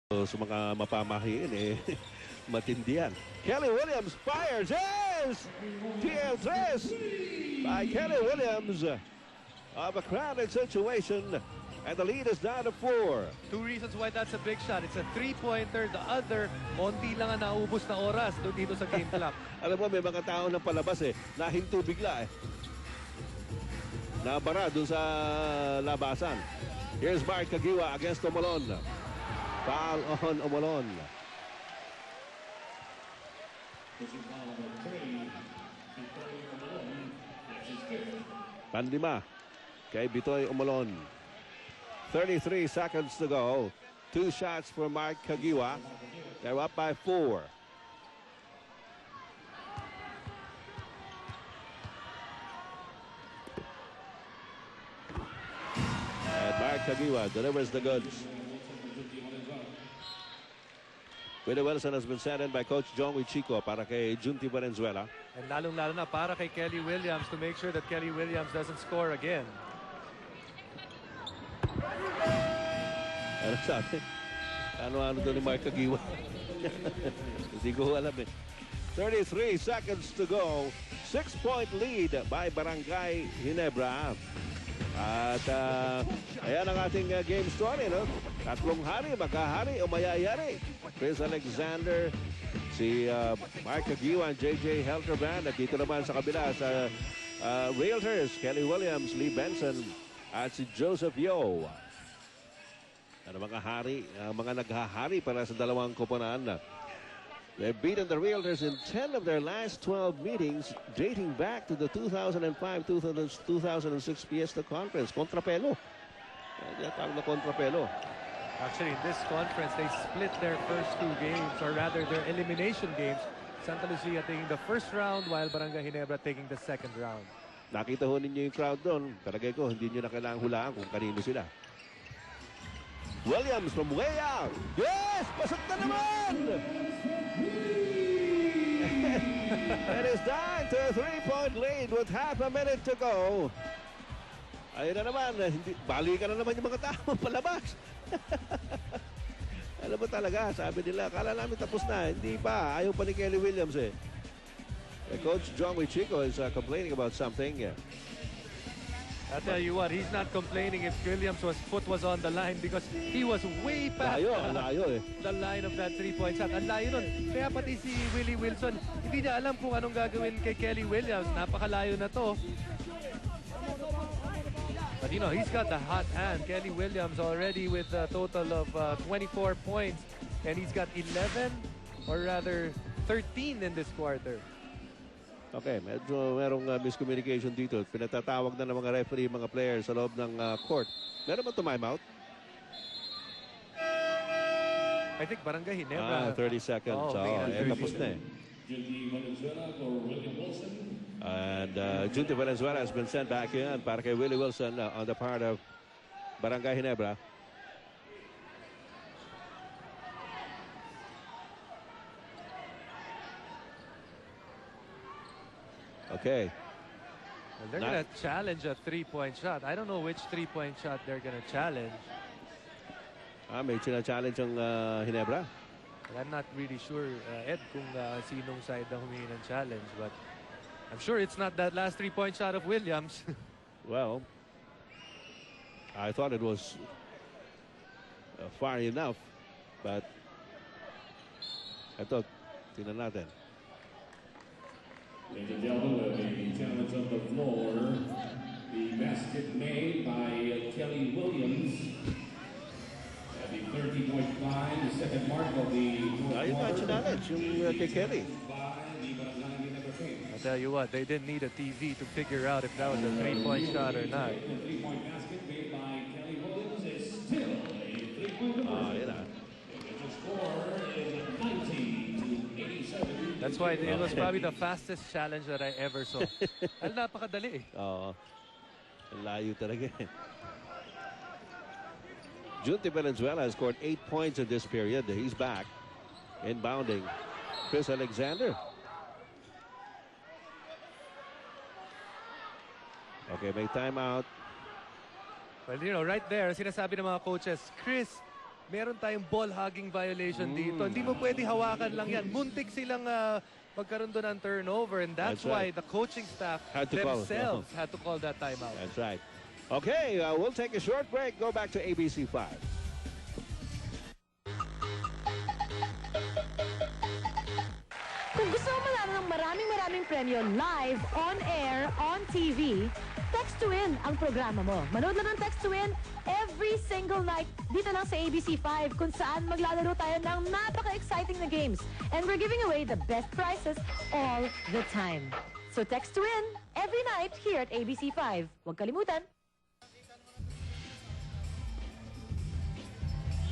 Sa mga mapamahiin matindi yan. Kelly Williams fires. Yes! TL3 by Kelly Williams of a crowded situation. And the lead is down to 4. Two reasons why that's a big shot. It's a three-pointer. The other, konti lang ang naubos na oras doon dito sa game clock. Alam mo, may mga tao ng palabas nahinto bigla Nabara doon sa labasan. Here's Mark Caguioa against Omolon. Foul on Omolon. Panlima kay Bitoy Omolon. 33 seconds to go. 2 shots for Mark Caguioa. They're up by 4. And Mark Caguioa delivers the goods. Willie Wilson has been sent in by Coach John Wichico para kay Junti Valenzuela. And lalong-lalo na para kay Kelly Williams to make sure that Kelly Williams doesn't score again. Ano sabi? Ano doon ni Mark Caguioa? Hindi ko alam 33 seconds to go. 6-point lead by Barangay Ginebra. At ayan ang ating game story, no? Tatlong hari, magkahari o mayayari. Chris Alexander, si Mark Caguioa, JJ Helterbrand. At dito naman sa kabila sa Realtors, Kelly Williams, Lee Benson, at si Joseph Yo. Ano mga hari, mga naghahari para sa dalawang koponan. They've beaten the Realtors in 10 of their last 12 meetings dating back to the 2005-2006 Fiesta Conference. Kontrapelo. Tawag na kontrapelo. Actually, in this conference, they split their first 2 games, or rather their elimination games. Santa Lucia taking the first round while Barangay Ginebra taking the second round. Nakita ho ninyo yung crowd doon. Palagay ko, hindi nyo na kailangang hulaan kung kanino sila. Williams from way out. Yes! Pasok na naman! It is down to a 3-point lead with half a minute to go. Ayun na naman, balikan na naman yung mga tao palabas. Alam mo talaga, sabi nila, akala namin tapos na. Hindi pa, ayaw pa ni Kelly Williams Coach John Wichico is complaining about something. I'll tell you what, he's not complaining if Williams' foot was on the line because he was way past the line of that 3-point shot. Ang layo nun. Kaya pati si Willie Wilson, hindi niya alam kung anong gagawin kay Kelly Williams. Napakalayo na to. But you know, he's got the hot hand. Kelly Williams already with a total of 24 points. And he's got 11, or rather 13 in this quarter. Okay, medyo merong miscommunication dito. Pinatatawag na ng mga referee, mga players sa loob ng court. Meron ba ito timeout? I think Barangay Ginebra. 30 seconds. Tapos na And Junti Valenzuela has been sent back in para kay Willie Wilson on the part of Barangay Ginebra. Okay. Well, they're going to challenge a 3-point shot. I don't know which 3-point shot they're going to challenge. May challenge ang Ginebra. Well, I'm not really sure, Ed, kung sinong side na humingi ng challenge. But I'm sure it's not that last 3-point shot of Williams. Well, I thought it was far enough. But ito, tingnan natin. Ladies and gentlemen, the challenge on the floor, the basket made by Kelly Williams at the 30.5, the second mark of the Ayun nga challenge, yung kay Kelly. I'll tell you what, they didn't need a TV to figure out if that was a 3-point shot or not. The 3-point basket made by Kelly Williams is still a 3-point conversion. The score is 90-87. That's why it was probably the fastest challenge that I ever saw. Al napakadali Oo. Layo talaga Junti Valenzuela has scored 8 points in this period. He's back. Inbounding. Chris Alexander. Okay, may timeout. Well, you know, right there, sinasabi ng mga coaches, Chris, meron tayong ball hogging violation dito. Hindi mo pwede hawakan lang yan. Muntik silang magkaroon doon ng turnover, and that's why the coaching staff themselves had to call that timeout. That's right. Okay, we'll take a short break. Go back to ABC 5. Kung gusto mo malaro ng maraming premyo live, on air, on TV, Text to Win ang programa mo. Manood lang ng Text to Win every single night dito lang sa ABC5 kung saan maglalaro tayo ng napaka-exciting na games. And we're giving away the best prizes all the time. So Text to Win every night here at ABC5. Huwag kalimutan.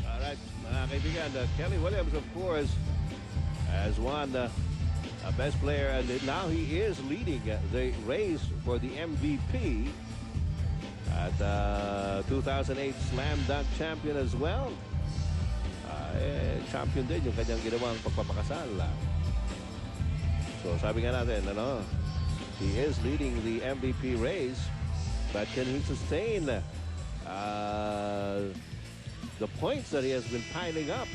All right, mga kaibigan, Kelly Williams, of course, has won Best Player, and now he is leading the race for the MVP at 2008 Slam Dunk Champion as well. Champion din yung kanyang ginawang pagpapakasal. So sabi nga natin, he is leading the MVP race, but can he sustain the points that he has been piling up?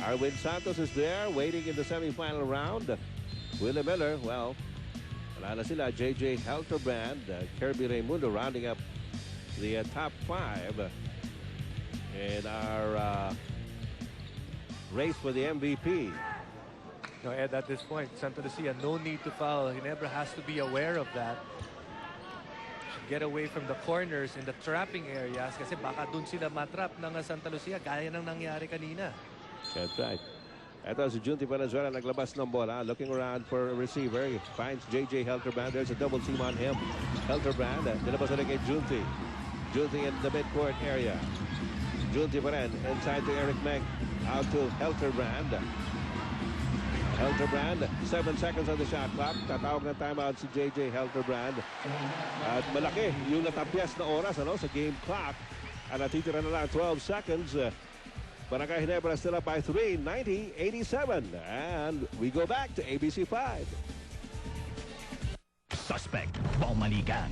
Arwin Santos is there waiting in the semifinal round. Willie Miller, well, wala na sila. J.J. Helterbrand, Kirby Raimundo rounding up the top 5 in our race for the MVP. No, Ed, at this point, Santa Lucia, no need to foul. Ginebra has to be aware of that. Should get away from the corners in the trapping areas kasi baka dun sila matrap ng Santa Lucia gaya ng nangyari kanina. That's right. Ito si Junti Valenzuela naglabas ng bola. Looking around for a receiver. He finds J.J. Helterbrand. There's a double team on him. Helterbrand, nilabas ulit kay Junti. Junti in the midcourt area. Junti pa rin. Inside to Eric Meg. Out to Helterbrand. Helterbrand, 7 seconds on the shot clock. Tatawag ng timeout si J.J. Helterbrand. At malaki yung natapyas na oras sa game clock. At natitira na lang 12 seconds. Barangay Ginebra still up by 3, 90-87. And we go back to ABC 5. Suspect, Baumanika.